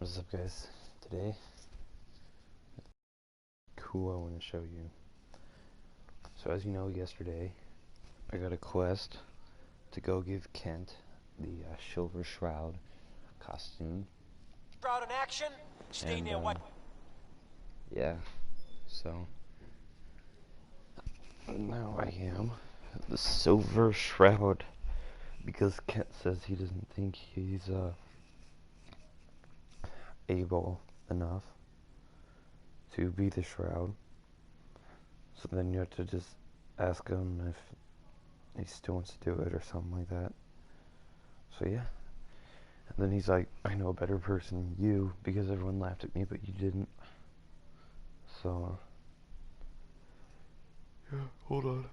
What's up, guys? Today, cool, I want to show you. So as you know, yesterday I got a quest to go give Kent the Silver Shroud costume. Shroud in action. Stay And near what? yeah, so now I am the Silver Shroud because Kent says he doesn't think he's able enough to be the Shroud. So then you have to just ask him if he still wants to do it or something like that. So yeah. And then he's like, I know a better person than you because everyone laughed at me, but you didn't. So, yeah, hold on.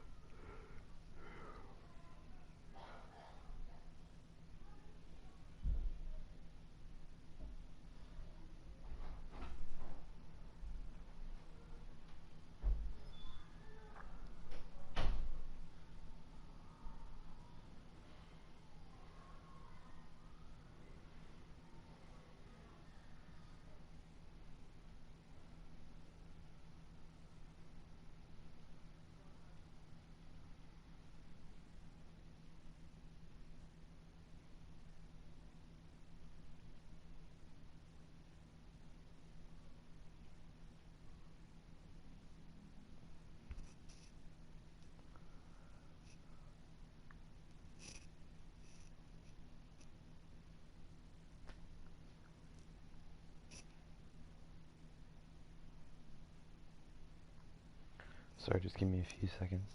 Sorry, just give me a few seconds.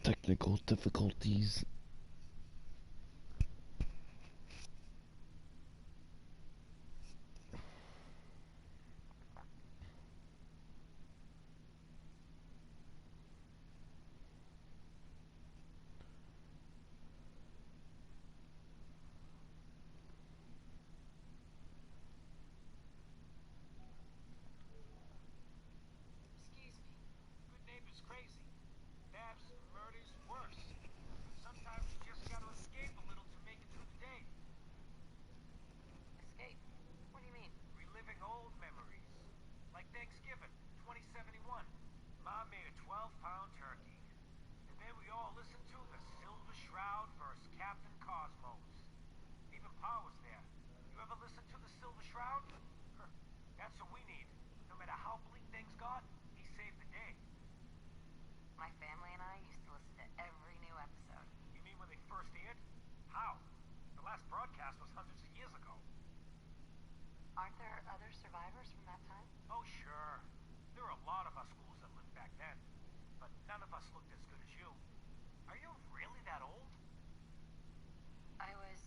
Technical difficulties. Excuse me. Good neighbor's crazy. Thefts, murders, worse. Sometimes you just gotta escape a little to make it through the day. Escape? What do you mean? Reliving old memories. Like Thanksgiving, 2071. Mom made a 12-pound turkey. And then we all listened to the Silver Shroud versus Captain Cosmos. Even Pa was there. You ever listen to the Silver Shroud? That's what we need. No matter how bleak things got, he saved the day. My family and I used to listen to every new episode. You mean when they first aired? How? The last broadcast was hundreds of years ago. Aren't there other survivors from that time? Oh, sure. There were a lot of us fools that lived back then. But none of us looked as good as you. Are you really that old? I was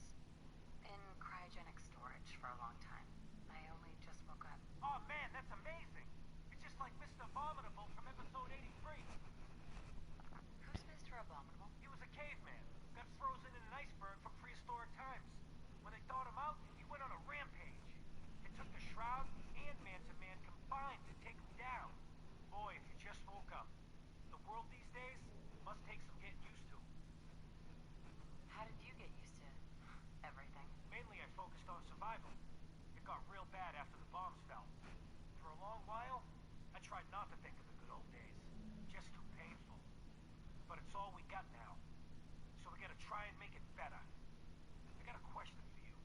in cryogenic storage for a long time. I only just woke up. Oh, man, that's amazing. It's just like Mr. Abominable from episode 83. Who's Mr. Abominable? He was a caveman. Got frozen in an iceberg from prehistoric times. When they thawed him out, he went on a rampage. It took the Shroud and Man-to-Man combined to take him down. Boy, if you just woke up. The world these days must take some getting used to. How did you get used to everything? Mainly I focused on survival. It got real bad after the bombs fell. For a long while, I tried not to think of the good old days. Just too painful. But it's all we got now. So we gotta try and make it better. I got a question for you.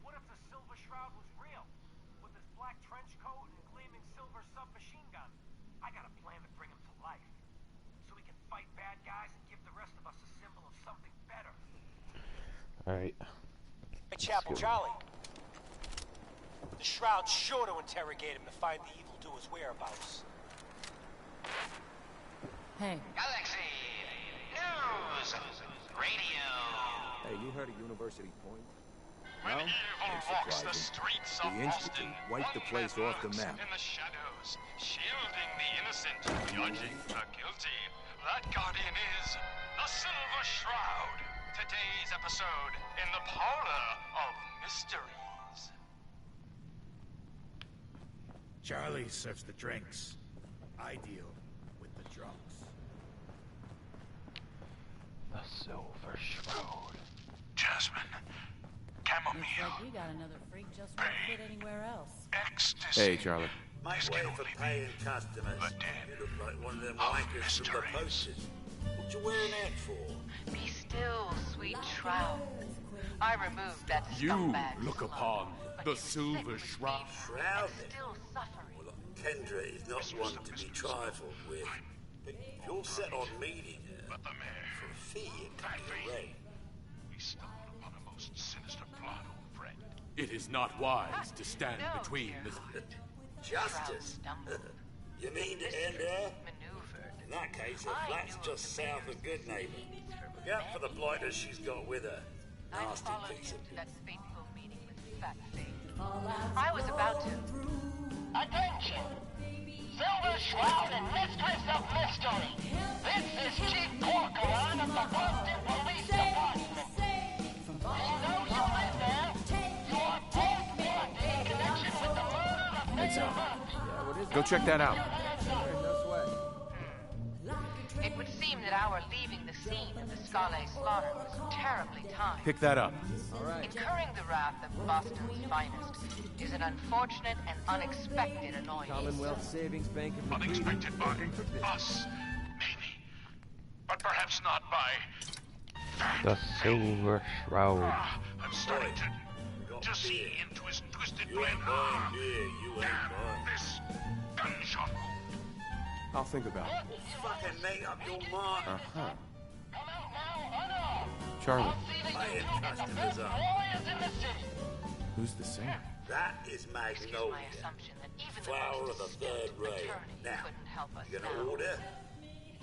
What if the Silver Shroud was real? With his black trench coat and gleaming silver submachine gun? I got a plan to bring him to life. So we can fight bad guys and give the rest of us a symbol of something better. Alright. Chapel Charlie. The Shroud's sure to interrogate him to find the evildoer's whereabouts. Hey. Galaxy News Radio. Hey, you heard of University Point? When No? evil Ain't walks the surprising. streets The of Institute Boston, wiped the one place that off the lurks map. in the shadows, shielding the innocent, judging the guilty. That guardian is the Silver Shroud. Today's episode in the parlor of mysteries. Charlie serves the drinks. I deal with the drunks. The Silver Shroud. Jasmine, chamomile, Like we got another freak just won't fit anywhere else. ecstasy. Hey, Charlie. Make way for paying customers. The den You look like one of them of wankers from the mysteries. posters. What you wearing that for? Be still, sweet shroud. I removed that You scumbag look slug, upon but the he was sick Silver with Shroud. fever Shroud? and still suffering. Well, Kendra is not one to be trifled with. But if you're set on meeting her, But the mayor, for a fee, it can be arranged. we stumbled upon a most sinister plot, old friend. It is not wise to stand No, between dear the... Justice? Stumbled. You mean to end her? Maneuvered. In that case, her I flat's knew just of the south mayor's of Good Neighbor. needs for Look out for the revenge. blighters she's got with her. I Nasty followed piece him of to that fateful meeting with Fat Face. I was about to. Attention! Silver Shroud and Mistress of Mystery. This is Chief Corcoran of the Boston Police Department. You know you live there. You are both wanted in connection with the murder of Lights Mayor out. Burke. Go check that out. It would seem that our leaving the scene of the Scale slaughter was terribly timed. Pick that up. Incurring the wrath of Boston's finest is an unfortunate and unexpected annoyance. Commonwealth Savings Bank of Unexpected by us, maybe. But perhaps not by The Silver Shroud. I'm starting to see into his twisted You plan. ain't buying beer, you ain't buying. This gunshot wound. I'll think about it. Fucking make up your mind. Uh-huh. Come out now, unarmed. Charlie, See that Paying you two get the customers best up. lawyers in the city. who's the singer? That is Excuse my Magnolia. assumption that even Flower the of the most third astute rail. attorney Now, couldn't help us you gonna now. order?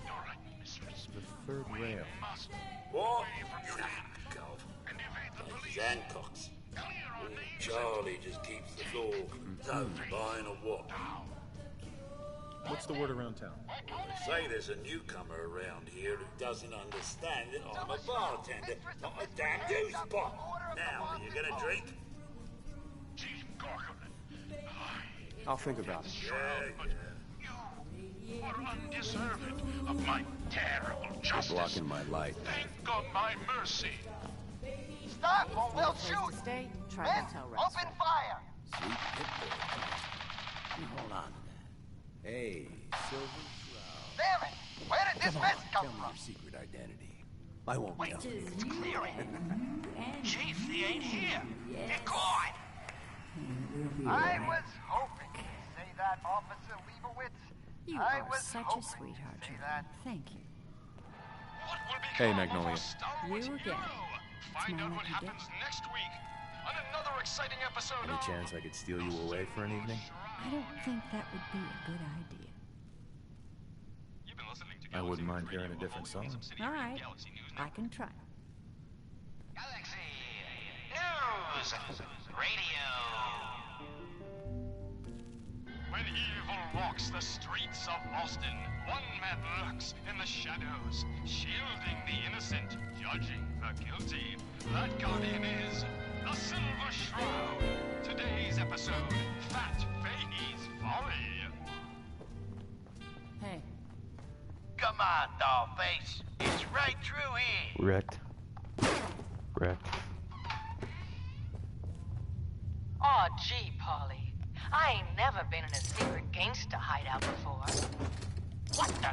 You're right, mistress. The third rail. Must What? away from your Nah, den God. and evade the Those police. Hancocks. Clear our names. Charlie just keeps the floor. So, buying a what? What's the word around town? They say there's a newcomer around here who doesn't understand that I'm a bartender, not a damn juice pot. Now, are you gonna drink? Chief Corcoran. I'll think about it. But you are undeserving of my terrible justice. Blocking my light. Thank God my mercy. Stop or we'll Place shoot. to stay, try Men, hotel rest. open fire. Hold on to that. Hey, Silver Shroud. Damn it! Where did this mess Tell come me from? your secret identity. I won't Wait, tell you. it's clearing. Chief, he ain't here. They're gone. I was hoping you'd say that, Officer Leibowitz. You I are was such a hoping sweetheart, you'd say Charlie. that. Thank you. What will become Hey, of Magnolia. our stalwart You again. hero? Find my out what lucky day. happens next week on another exciting episode Any of chance I could steal you away for an evening? I don't think that would be a good idea. You've been listening to I wouldn't Galaxy mind Radio, hearing a different home of song. Subsidiary All right, Galaxy News I can try. Galaxy News Radio. When evil walks the streets of Boston, one man lurks in the shadows, shielding the innocent, judging the guilty. That guardian is the Silver Shroud. Today's episode, Fat Fahey's Folly. Hey, Come on, dollface. It's right through here. Wrecked. Wrecked. Aw, gee, Polly. I ain't never been in a secret gangsta hideout before. What the?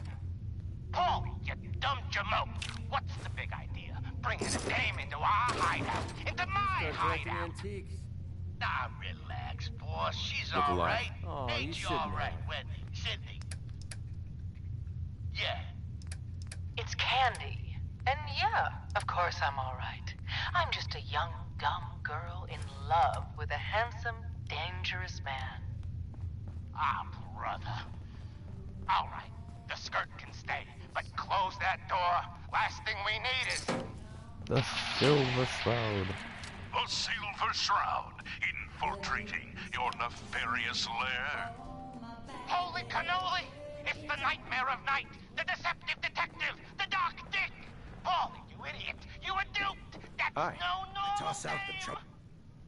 Paulie, you dumb jamoke. What's the big idea? Bringing a dame into our hideout. Into my Start collecting hideout. antiques. Nah, relax, boss. She's Look all alive. right. Oh, you Ain't you shouldn't all right, have. Wendy? Cindy? Yeah. It's Candy. And yeah, of course I'm all right. I'm just a young, dumb girl in love with a handsome, dangerous man. Ah, brother. All right. The skirt can stay, but close that door. Last thing we need is... The Silver Shroud. The Silver Shroud, infiltrating your nefarious lair. Holy cannoli! It's the nightmare of night! The deceptive detective! The dark dick! Paulie, you idiot! You were duped! That's Aye. no normal Toss out the tale.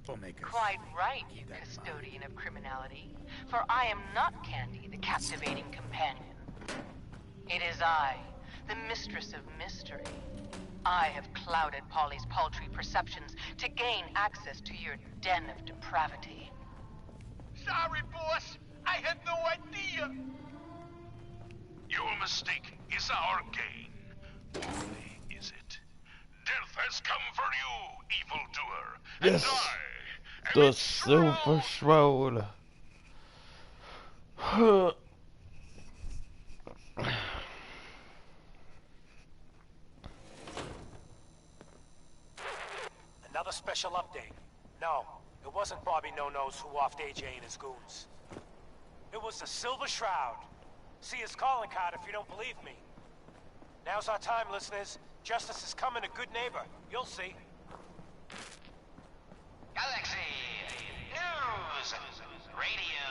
troublemakers. Quite right, you custodian of criminality. For I am not Candy, the captivating companion. It is I, the mistress of mystery. I have clouded Polly's paltry perceptions to gain access to your den of depravity. Sorry, boss. I had no idea. Your mistake is our gain. Only is it. Death has come for you, evildoer. Yes. And I am The its Silver shroud. Shroud. Another special update. No, it wasn't Bobby No-Nos who offed AJ and his goons. It was the Silver Shroud. See his calling card if you don't believe me. Now's our time, listeners. Justice is coming to good neighbor. You'll see. Galaxy News Radio.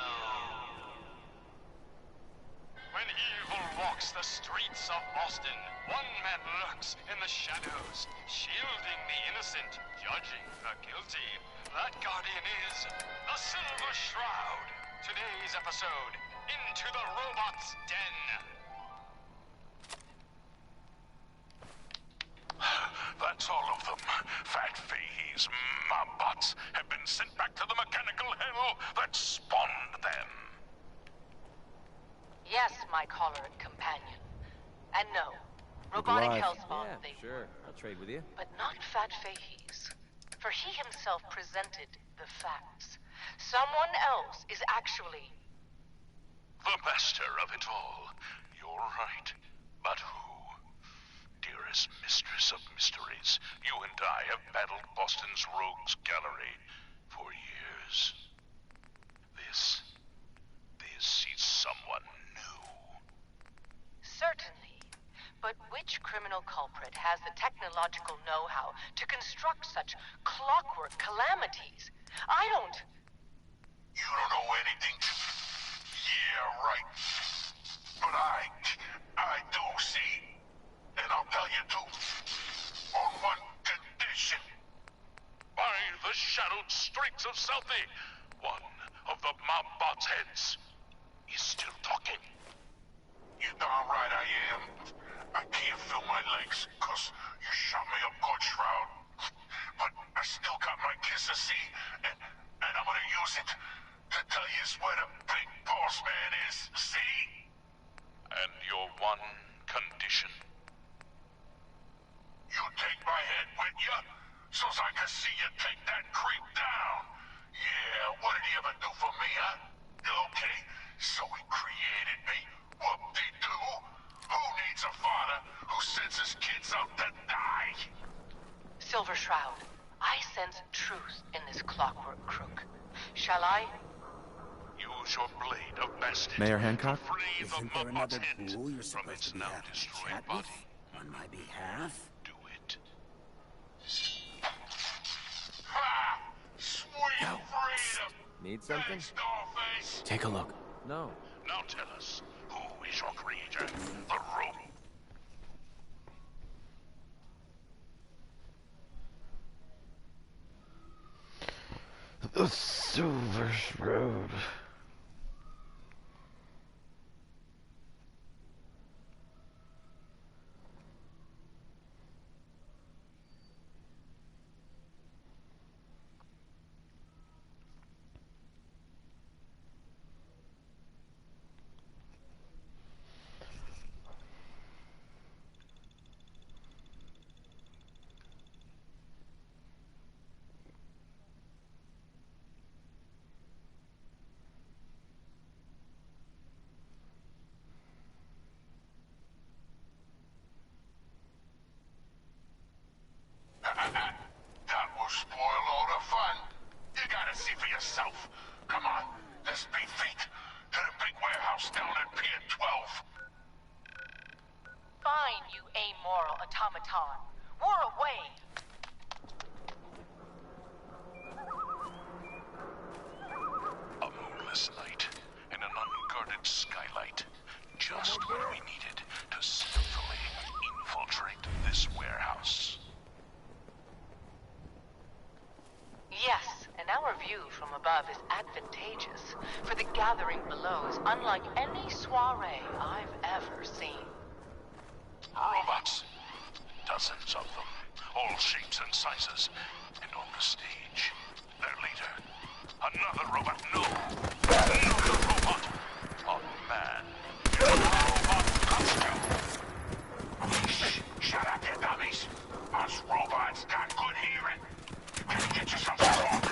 When evil walks the streets of Boston, one man lurks in the shadows, shielding the innocent, judging the guilty. That guardian is the Silver Shroud. Today's episode, Into the Robot's Den. That's all of them. Fat Fahey's mob bots have been sent back to the mechanical hell that spawned them. Yes, my caller and companion. And no, robotic Alive. hellspawn Yeah, they sure. I'll trade with you. but not Fat Fahey's. For he himself presented the facts. Someone else is actually... The master of it all. You're right. But who? Dearest mistress of mysteries, you and I have battled Boston's rogues gallery for years. This is someone new. Certainly. But which criminal culprit has the technological know-how to construct such clockwork calamities? I don't... You don't know anything? Yeah, right. But I do see. And I'll tell you too. On one condition. By the shadowed streets of Southie, one of the mob bot's heads is still talking. You darn right I am. I can't feel my legs, cause you shot me up good, Shroud. But I still got my kiss to see, and I'm gonna use it to tell you where the big boss man is, see? And your one condition. You take my head with you, so's I can see you take that creep down. Yeah, what did he ever do for me, huh? Okay, so he created me. Whoop-de-doo. Who needs a father who sends his kids out to die? Silver Shroud, I sense truth in this clockwork crook. Shall I? Use your blade of bastard Mayor Hancock? to free the Isn't there Muppet's another head ghoul you're from supposed its to be now having a destroyed chat body. with? On my behalf? Do it. Ha! Sweet freedom! Need something? Thanks, Dollface. Take a look. No. Now tell us, who is your creator? The rope. The Silver Shroud. That will spoil all the fun. You gotta see for yourself. Come on, let's beat feet to the big warehouse down at Pier 12. Fine, you amoral automaton. We're away. A moonless night and an unguarded skylight. Just what we needed to stealthily infiltrate this warehouse. Yes, and our view from above is advantageous, for the gathering below is unlike any soiree I've ever seen. Robots. Does Dozens of them, all shapes and sizes. And on the stage, their leader. Another robot, no! Another robot! A man in a robot costume! Shut up, you dummies! Us robots got good hearing. Can you get yourself to talk?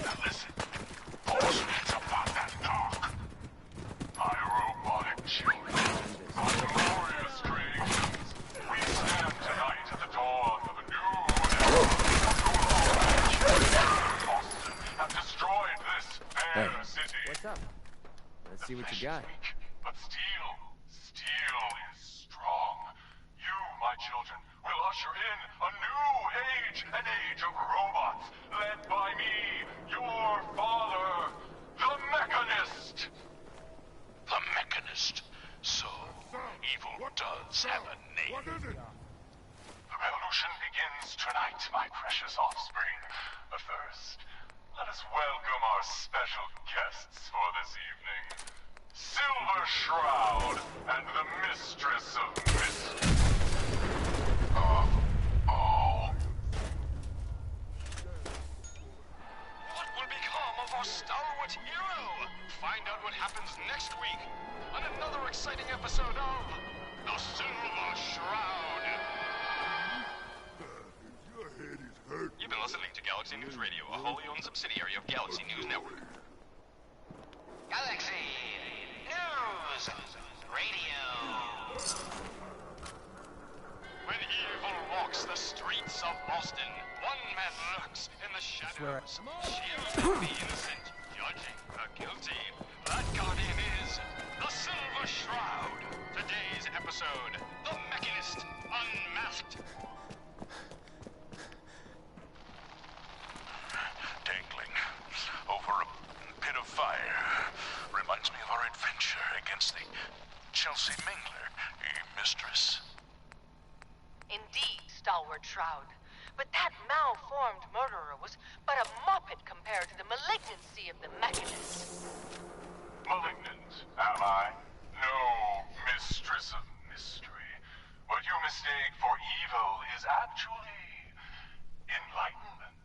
Now listen, Horseman's about that talk. My robotic children are glorious creations. We stand tonight at the dawn of a new era. Boston have destroyed this fair city. What's up? Let's see what you got. But steel is strong. You, my children, will usher in a new age, an age of robots, led by me, your father, the Mechanist. The Mechanist. So, evil does have a name. What is it? The revolution begins tonight, my precious offspring. But first, let us welcome our special guests for this evening. Silver Shroud and the Mistress of Mystery. What will become of our stalwart hero? Find out what happens next week on another exciting episode of The Silver Shroud. You've been listening to Galaxy News Radio, a wholly owned subsidiary of Galaxy News Network. Galaxy News Radio. When evil walks the streets of Boston, one man lurks in the shadows, shielding the innocent, judging the guilty. That guardian is the Silver Shroud. Today's episode, The Mechanist Unmasked. Dangling over a pit of fire reminds me of our adventure against the Chelsea Mingler, mistress. Indeed, Stalwart Shroud. But that malformed murderer was but a muppet compared to the malignancy of the Mechanist. Malignant, am I? No, Mistress of Mystery. What you mistake for evil is actually enlightenment.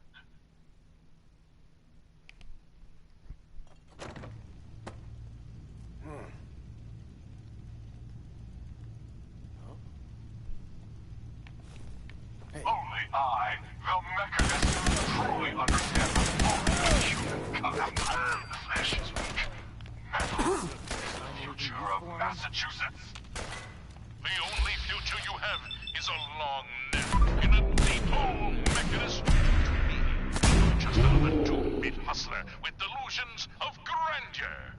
Only I, the Mechanist, truly understand the full of the flesh is weak. Metal is the future of Massachusetts. The only future you have is a long nap in a deep hole, Mechanist. To me, you're just another two-bit hustler with delusions of grandeur.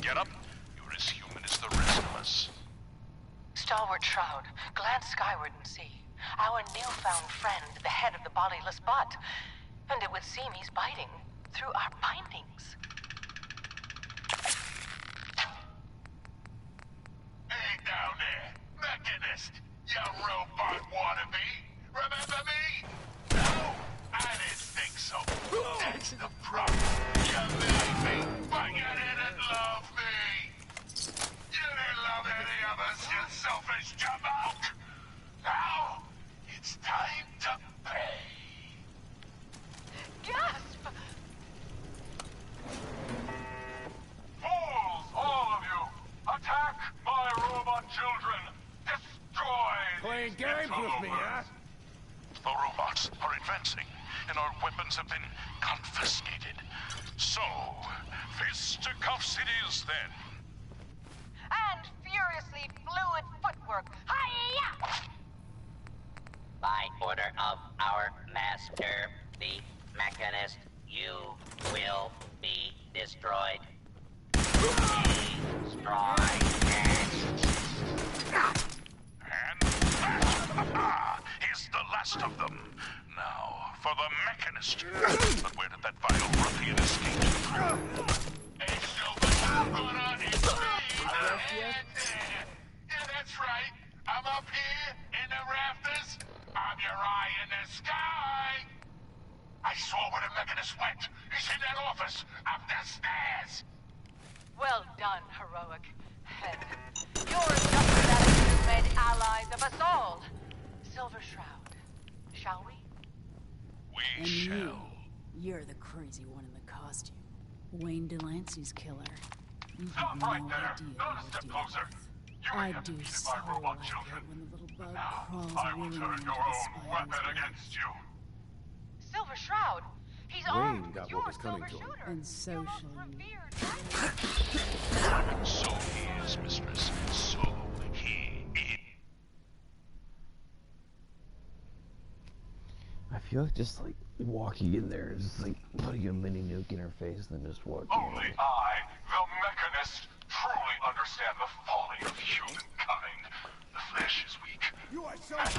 Get up. You're as human as the rest of us. Stalwart Shroud, glance skyward and see. Our newfound friend, the head of the bodiless butt. And it would seem he's biting through our bindings. Hey down there, Mechanist, you robot wannabe. Remember me? No, I didn't think so. That's the problem. You made me, but you didn't love me. You didn't love any of us, you selfish jamoke. Now, it's time to pay. Gasp! Fools, all of you! Attack my robot children! Destroy Playing these games with me, huh? The robots are advancing, and our weapons have been confiscated. So, fisticuffs it is then. And furiously fluid footwork. Hi-ya! By order of our master, the Mechanist, you will be destroyed. Destroy. And that is the last of them. Now, for the Mechanist. But where did that vile ruffian escape? Hey, Silver, it's me! Yeah, that's right. I'm up here in the rafters. I'm your eye in the sky. I saw where the Mechanist went. He's in that office! Up the stairs! Well done, heroic head. Your adjusted attitude has made allies of us all. Silver Shroud, shall we? We And shall. you're the crazy one in the costume. Wayne Delancey's killer. You have Stop no right there! idea Don't what step you're closer! dealing with. You I ain't do defeated so my robot like children. it when the little bug Now, crawls I will willingly turn into your the own spider's weapon web. against you. Silver Shroud, he's Wayne armed got with what your was coming silver to him. shooter. And so Your most shall you. revered So he is, mistress. So he is. I feel like just like walking in there, just like putting a mini nuke in her face, and then just walking Only away. I, the Mechanist, truly understand the folly of humankind. The flesh is weak. You are so dead!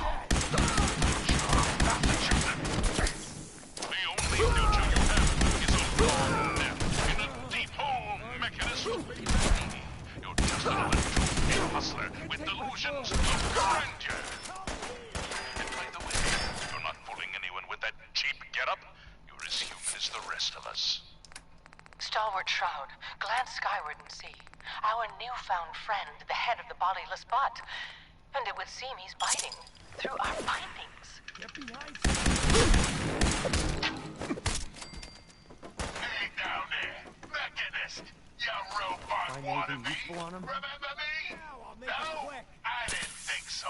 The only future you have is a long nap in a deep hole, Mechanist. You're just another two-bit hustler with delusions of grandeur. And by the way, you're not fooling anyone with that cheap getup. You're as human as the rest of us. Stalwart Shroud, glance skyward and see. Our newfound friend, the head of the bodiless bot. And it would seem he's biting through our bindings. Get behind Hey down there, Mechanist! You robot Find wannabe! anything useful on him? Remember me? Now I'll make it No? quick. I didn't think so.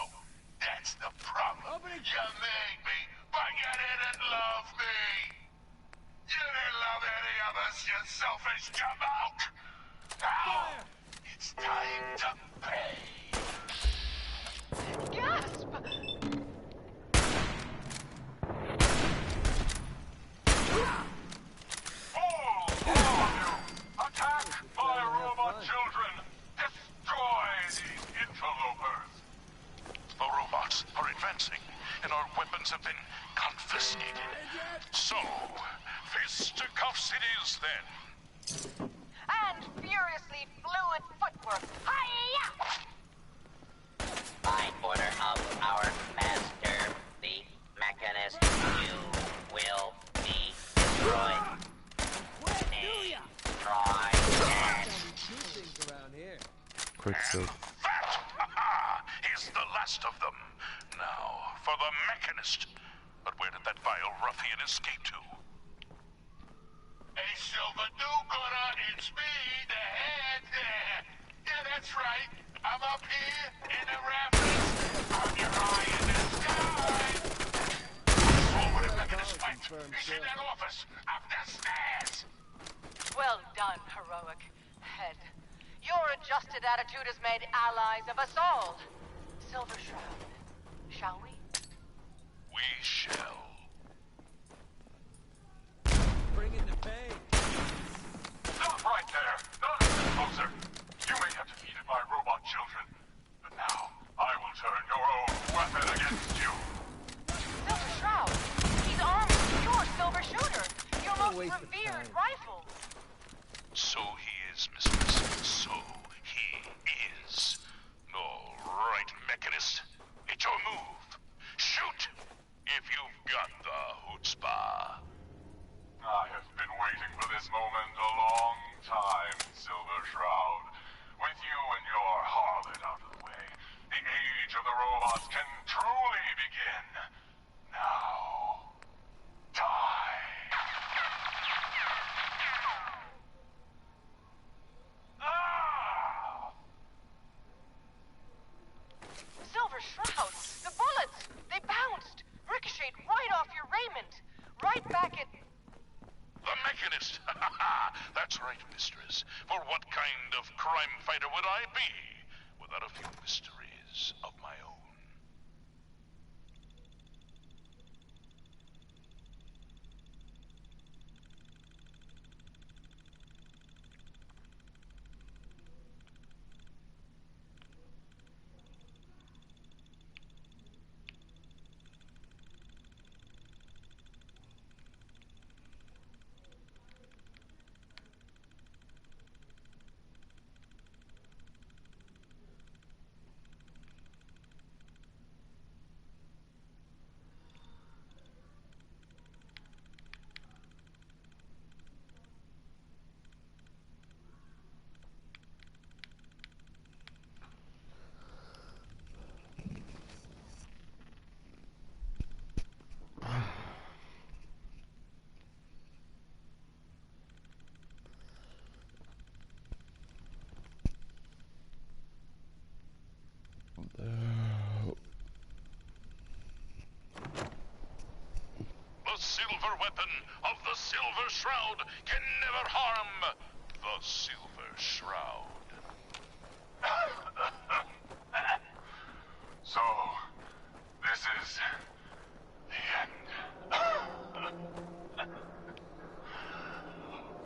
That's the problem. Opening- You made me, but you didn't love me! You didn't love any of us, you selfish jamoke! Now, Fire! it's time to pay! Gasp! All of you! Attack my robot children! Destroy these interlopers! The robots are advancing, and our weapons have been confiscated. So, fisticuffs it is then. And furiously fluid footwork. Hiya! By order of our master, the Mechanist, you will be destroyed. Destroy it. things around here. Quick save. That is the last of them. Now, for the Mechanist. But where did that vile ruffian escape to? Hey, Silver Do-Gooder, it's me, the head there. Yeah, that's right. I'm up here in the rafters. I'm your eye in the sky. What's wrong with him, fight? He's in that office, up the stairs. Well done, heroic head. Your adjusted attitude has made allies of us all. Silver Shroud, shall we? We shall. Bring in the pain. Stop right there. Don't get closer. You may have defeated my robot children, but now I will turn your own weapon against you. Silver Shroud, he's armed with your silver shooter. Your most waste of revered time. rifle. So he is, mistress. So he is. All right, Mechanist. It's your move. Shoot! If you've got the chutzpah. I have been waiting for this moment a long time, Silver Shroud. With you and your harlot out of the way, the age of the robots can truly begin. Now, die. Ah! Silver Shroud, the bullets, they bounced, ricocheted right off your raiment, right back at... The Mechanist! That's right, mistress. For what kind of crime fighter would I be without a few mysteries of my own? weapon of the Silver Shroud can never harm the Silver Shroud. So, this is the end.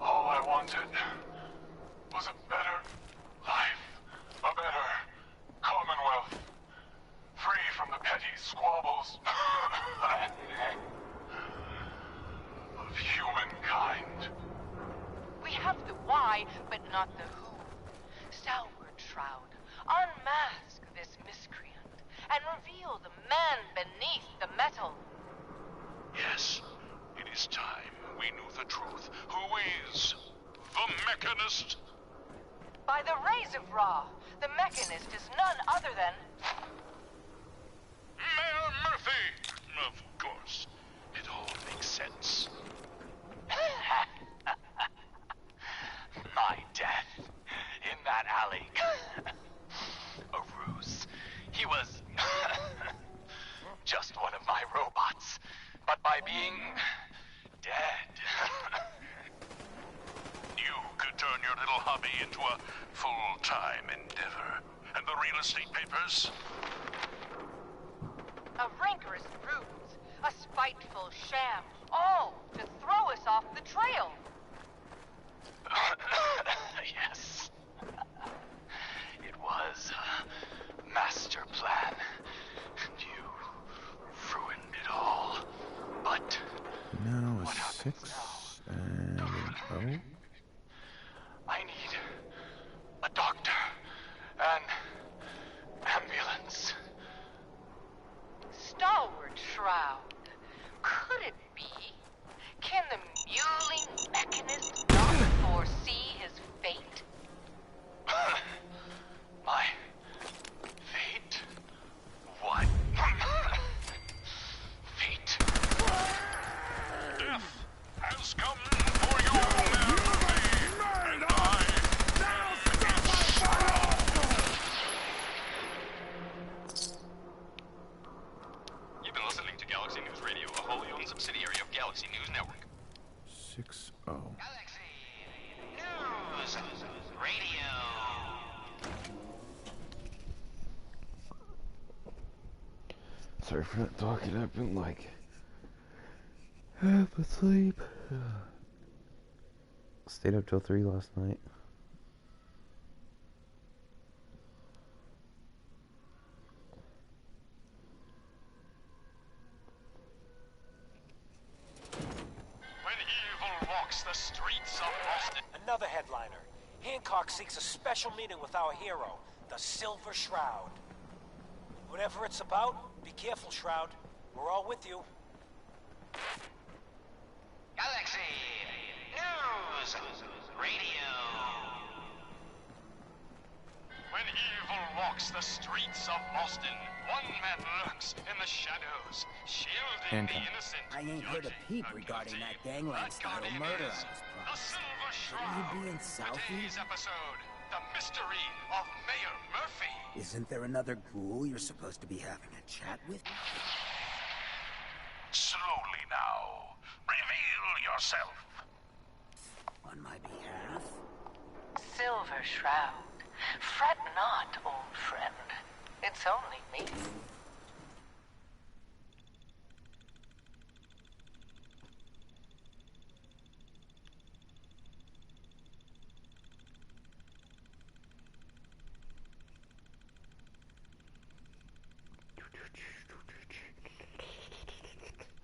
All I wanted was a better life, a better commonwealth, free from the petty squabbles of humankind. We have the why, but not the who. Sourward Shroud, unmask this miscreant and reveal the man beneath the metal. Yes, it is time we knew the truth. Who is the Mechanist? By the rays of Ra, the Mechanist is none other than... Mayor Murphy! Of course. It all makes sense. My death in that alley. A ruse. He was just one of my robots. But by being dead, You could turn your little hobby into a full-time endeavor. And the real estate papers? a rancorous ruse, a spiteful sham, all to throw us off the trail. yes. It was a master plan. And you ruined it all. But Now what a happens 6 now? and an I need a doctor, an ambulance. Stalwart Shroud. Could it be? Can the mewling Mechanist not foresee his fate? My fate? What? Fate? Death has come for you, Murphy! And I... You've been listening to Galaxy News Radio, a wholly owned subsidiary of Galaxy News Network. 6-0. Galaxy News Radio. Sorry for not talking. I've been like half asleep. Stayed up till 3 last night. When evil walks the streets of Boston. Another headliner. Hancock seeks a special meeting with our hero, the Silver Shroud. Whatever it's about, be careful, Shroud. We're all with you. Galaxy News Radio. When evil walks the streets of Boston, one man lurks in the shadows, shielding the innocent. I ain't heard a peep regarding that gangland-style murder I was The promised. Silver Shouldn't you Shroud. be in Southie? Today's episode, the mystery of Mayor Murphy. Isn't there another ghoul you're supposed to be having a chat with? Slowly now. Reveal yourself. On my behalf? Silver Shroud. Fret not, old friend. It's only me.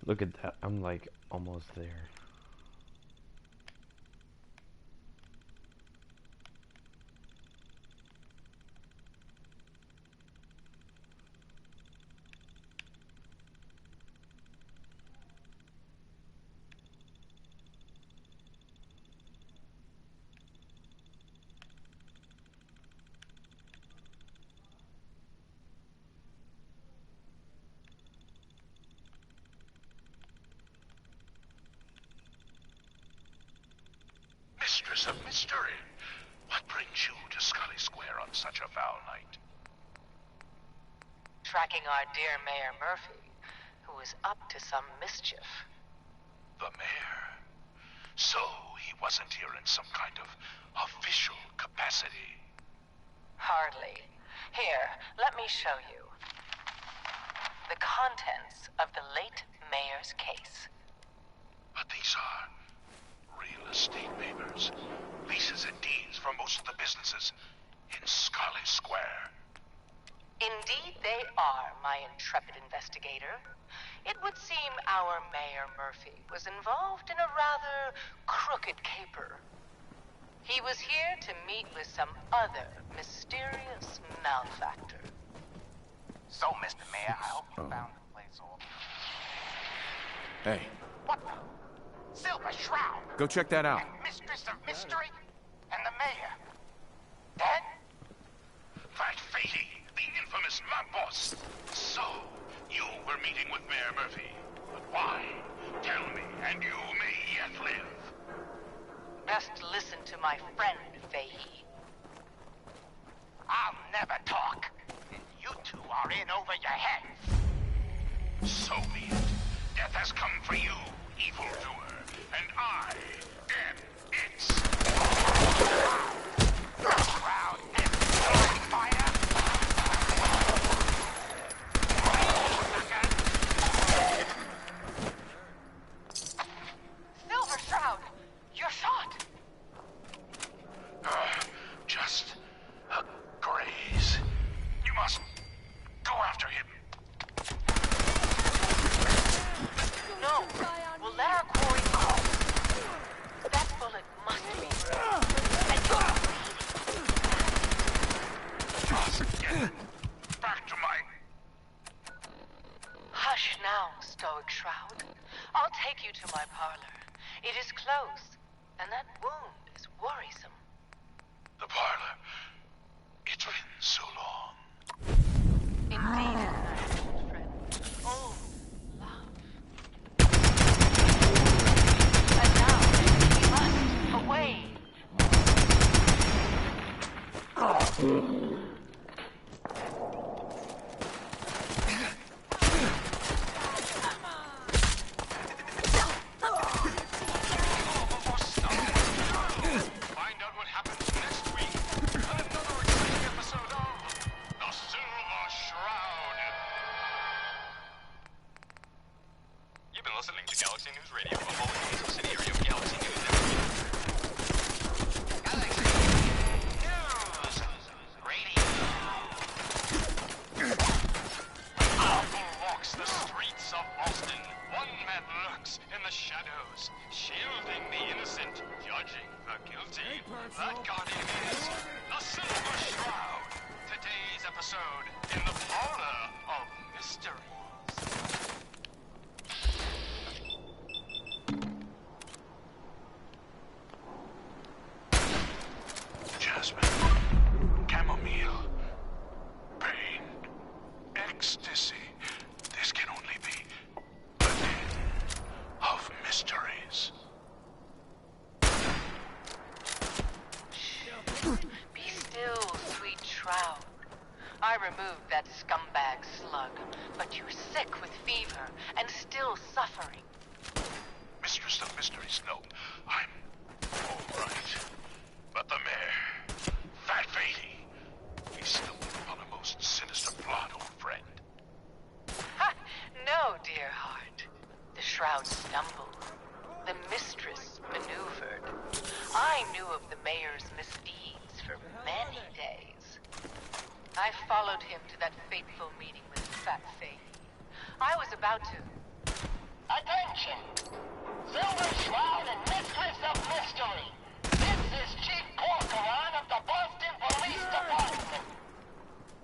Look at that. I'm like almost there. Mistress of Mystery. What brings you to Scully Square on such a foul night? Tracking our dear Mayor Murphy, who is up to some mischief. The mayor. So he wasn't here in some kind of official capacity. Hardly. Here, let me show you. The contents of the late mayor's case. But these are real estate papers. Leases and deeds for most of the businesses in Scarlet Square. Indeed they are, my intrepid investigator. It would seem our Mayor Murphy was involved in a rather crooked caper. He was here to meet with some other mysterious malefactor. So, Mr. Mayor, I hope you found the place all. Hey, What the? Silver Shroud! go check that out. And Mistress of Mystery? And the Mayor? Dead? Fat Fatey, the infamous mob boss. So, you were meeting with Mayor Murphy. But why? Tell me, and you may yet live. Best listen to my friend, Fahey. I'll never talk. You two are in over your heads. So be it. Death has come for you, evildoer, and I am it. Shroud and fire. Silver Shroud! You're shot! Just a graze. You must go after him. No! We'll let our quarry go. That bullet must be... And you're Just get back to my... Hush now, Stoic Shroud. I'll take you to my parlor. It is close, and that wound is worrisome. The parlor. It's been so long. Indeed, my old friend. Oh, love. And now, we must away. Find out what happens next week on another exciting episode of The Silver Shroud. You've been listening to Galaxy News Radio, a wholly owned subsidiary of Galaxy News Network. Galaxy News Radio. Alpha walks the streets of Boston. One man lurks in the shadows, shielding the innocent, judging the guilty. That guardian is the Silver Shroud. Today's episode in the parlor of mysteries. Jasmine. Chamomile. Pain. Ecstasy. This can only be the den of mysteries. Be still, sweet Shroud. I removed that scumbag slug, but you're sick with fever and still suffering. Mistress of Mysteries, no. I'm all right. But the mayor, Fat Fatey, he's still on a most sinister plot, old friend. Ha! No, dear heart. The Shroud stumbled. The mistress maneuvered. I knew of the mayor's misdeeds for many days. I followed him to that fateful meeting with Fat Fahey. I was about to... Attention! Silver Shroud and Mistress of Mystery. This is Chief Corcoran of the Boston Police Department.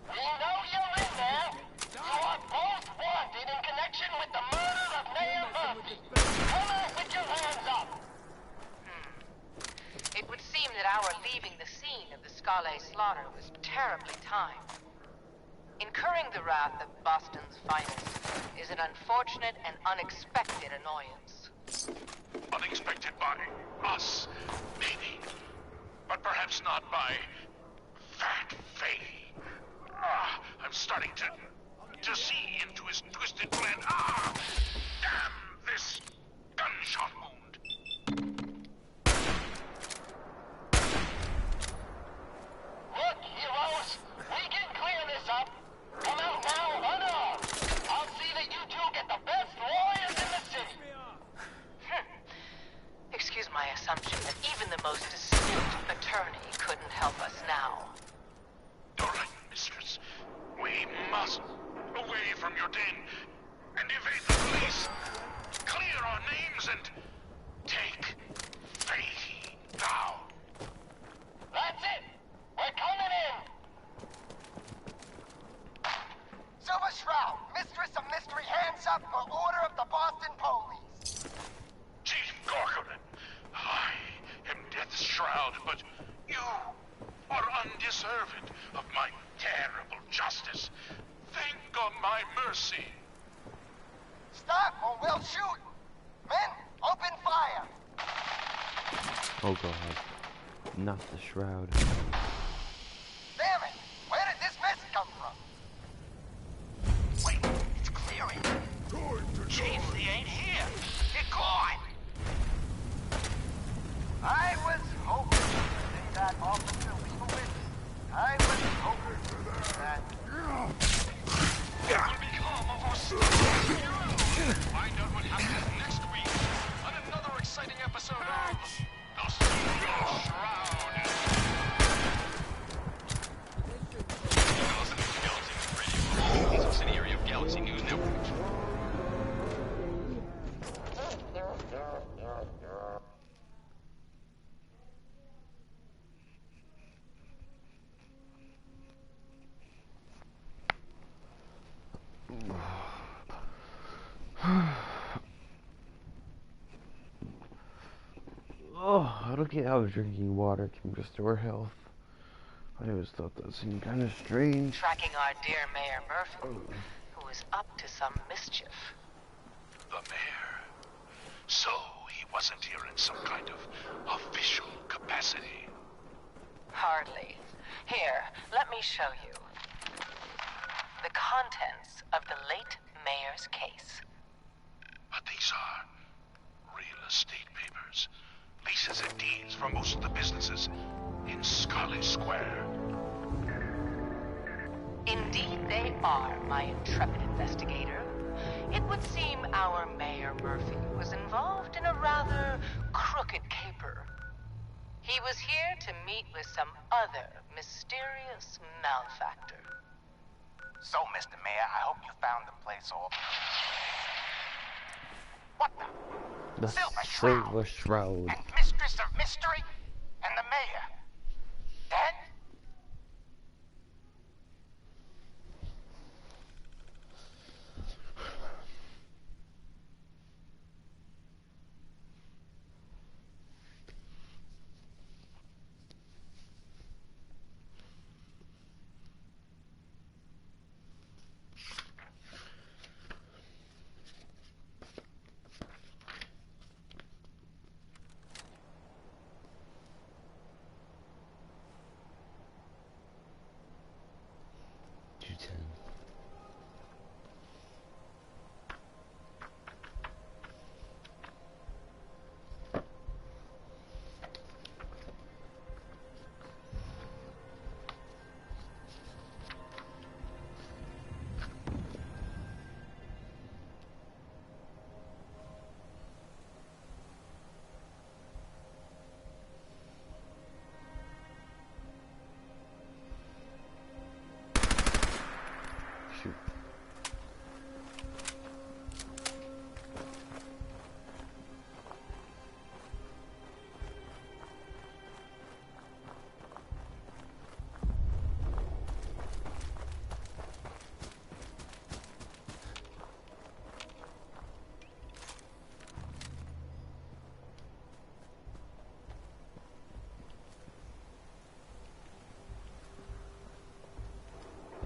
We know you're in there. You are both wanted in connection with the murder of Mayor Murphy. Come on, put your hands up. It would seem that our leaving the scene of the Scarlet slaughter was terribly timed. Incurring the wrath of Boston's finest is an unfortunate and unexpected annoyance. Unexpected by us, maybe. But perhaps not by Fat Fatey. I'm starting to see into his twisted plan. Damn this gun gunshot wound. Look, heroes, we can clear this up. Come out now unarmed. I'll see that you two get the best lawyers in the city. Excuse my assumption that even the most astute attorney couldn't help us now. All right, mistress. We must away from your den and evade the police. Clear our names and take Fahey down. That's it. We're coming in. Silver Shroud, Mistress of Mystery, hands up for order of the Boston Police. Chief Corcoran, I am Death's Shroud, but you are undeserved of my terrible justice. Think on my mercy. Stop or we'll shoot. Men, open fire. Oh god. Not the shroud. Damn it! Where did this mess come from? Wait, it's clearing. Chief, he ain't here. They're gone. I was hoping to say that officer legal witness. I was hoping that... What will become of our story? Find out what happens next week on another exciting episode of The Silver Shroud. Radio, a subsidiary of Galaxy News Network. Oh, I don't get how drinking water can restore health. I always thought that seemed kind of strange. Tracking our dear Mayor Murphy, who is up to some mischief. The mayor. So he wasn't here in some kind of official capacity. Hardly. Here, let me show you. The contents of the late mayor's case. But these are real estate papers. Leases and deeds for most of the businesses in Scarlet Square. Indeed they are, my intrepid investigator. It would seem our Mayor Murphy was involved in a rather crooked caper. He was here to meet with some other mysterious malefactor. So, Mr. Mayor, I hope you found the place all... What the? The Silver Shroud. And Mistress of Mystery? And the Mayor? Dead? Shoot.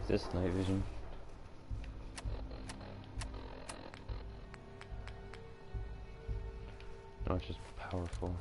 Is this night vision? No, it's just powerful.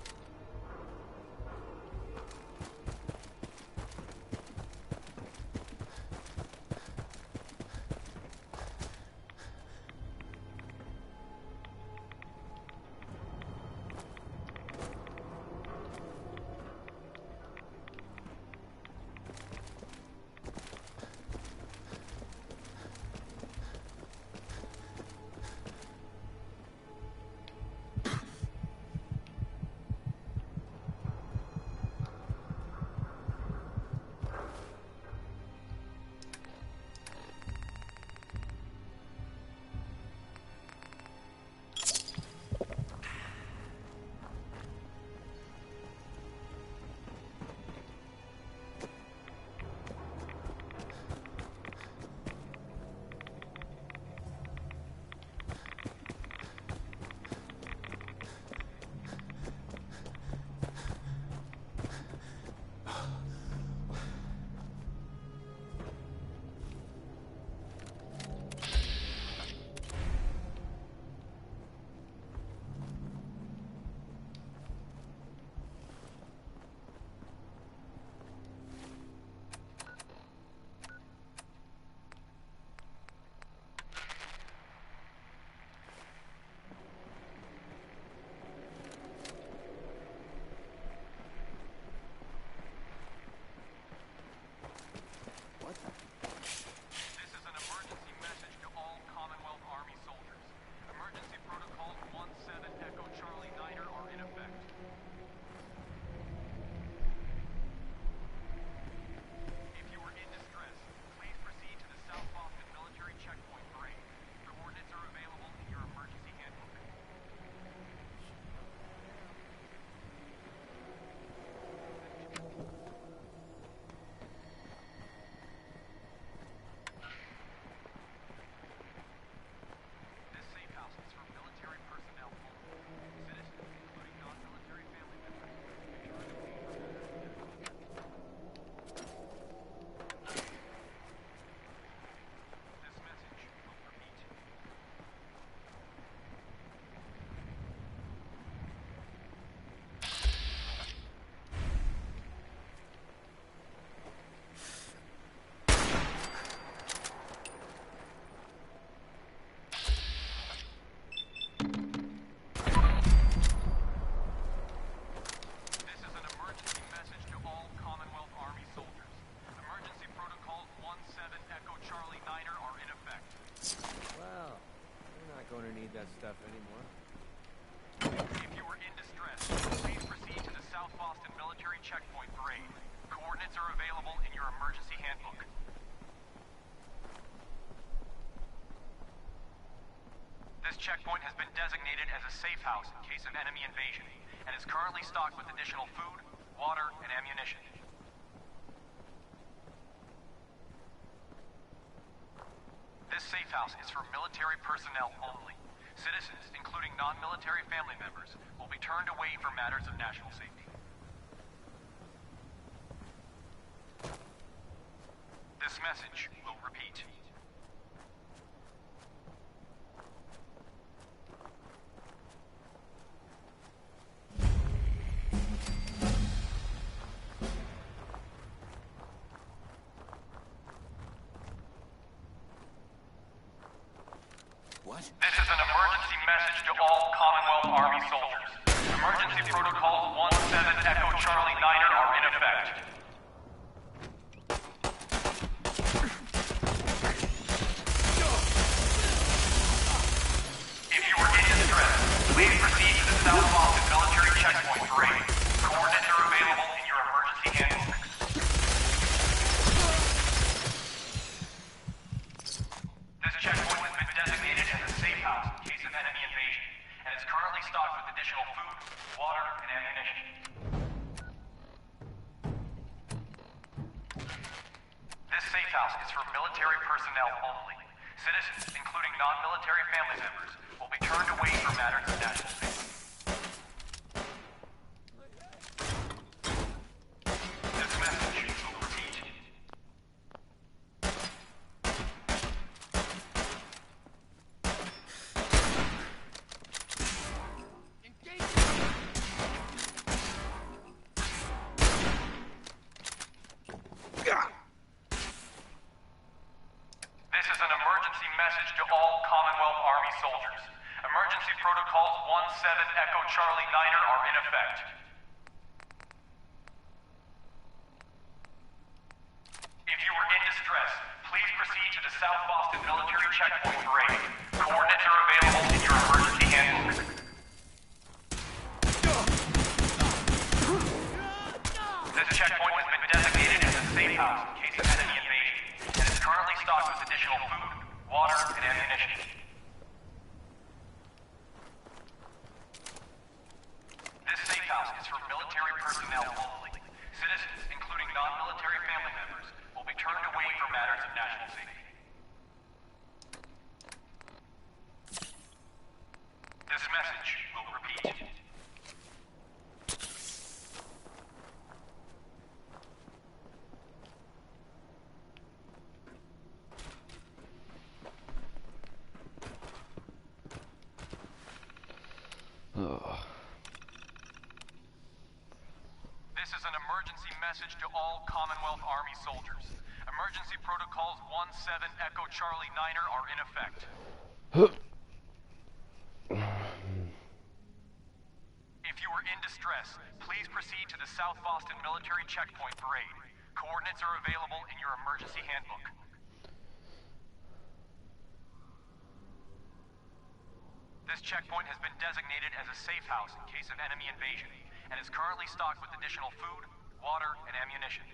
military checkpoint parade. Coordinates are available in your emergency handbook. This checkpoint has been designated as a safe house in case of enemy invasion, and is currently stocked with additional food, water, and ammunition. This safe house is for military personnel only. Citizens, including non-military family members, will be turned away for matters of national safety. This message will repeat. This is an emergency message to all Commonwealth Army soldiers. Emergency protocols 17 Echo Charlie Niner are in effect. If you are in distress, please proceed to the South Boston military checkpoint parade. Coordinates are available in your emergency handbook. This checkpoint has been designated as a safe house in case of enemy invasion, and is currently stocked with additional food, water, and ammunition. This safe house is for military personnel only. Citizens, including non-military family members, will be turned away for matters of national safety. This message will repeat. This is an emergency message to all Commonwealth Army soldiers. Emergency protocols 17 Echo Charlie Niner are in effect. If you are in distress, please proceed to the South Boston military checkpoint parade. Coordinates are available in your emergency handbook. This checkpoint has been designated as a safe house in case of enemy invasion, and is currently stocked with additional food, water, and ammunition. This safe house is for military personnel only. Citizens, including non-military family members, will be turned away for matters of national safety. This message will repeat. Ugh. This is an emergency message to all Commonwealth Army soldiers. Emergency protocols 17 Echo Charlie Niner are in effect. If you are in distress, please proceed to the South Boston military checkpoint parade. Coordinates are available in your emergency handbook. This checkpoint has been designated as a safe house in case of enemy invasion, and is currently stocked with additional food, water, and ammunition.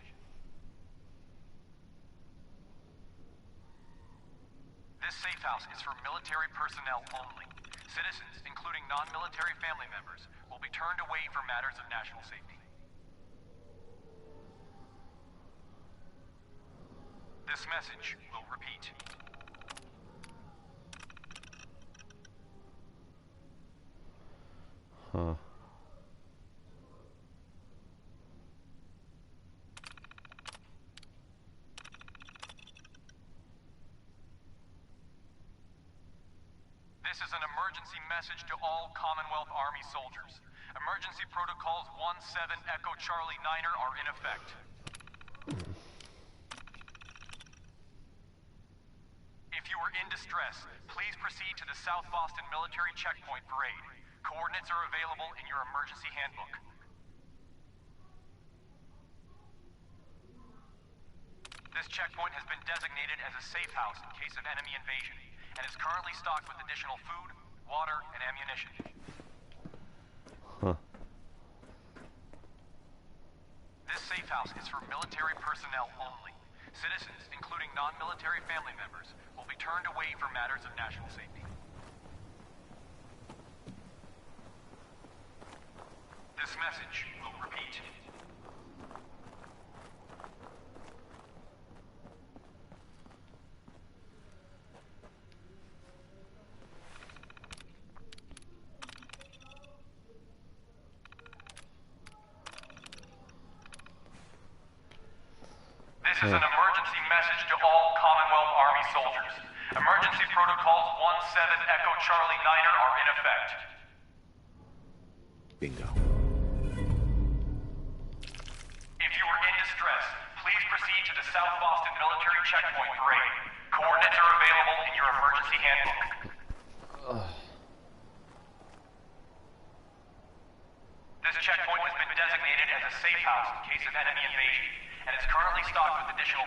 This safe house is for military personnel only. Citizens, including non-military family members, will be turned away for matters of national safety. This message will repeat. Huh. This is an emergency message to all Commonwealth Army soldiers. Emergency protocols 17 Echo Charlie Niner are in effect. If you are in distress, please proceed to the South Boston military checkpoint parade. Coordinates are available in your emergency handbook. This checkpoint has been designated as a safe house in case of enemy invasion, and is currently stocked with additional food, water, and ammunition. Huh. safe house is for military personnel only. Citizens, including non-military family members, will be turned away for matters of national safety. This message will repeat. This is an emergency message to all Commonwealth Army soldiers. Emergency protocols 17 Echo Charlie Niner are in effect. Bingo. If you are in distress, please proceed to the South Boston Military Checkpoint Parade. Coordinates are available in your emergency handbook. This checkpoint has been designated as a safe house in case of enemy invasion, and is currently stocked with additional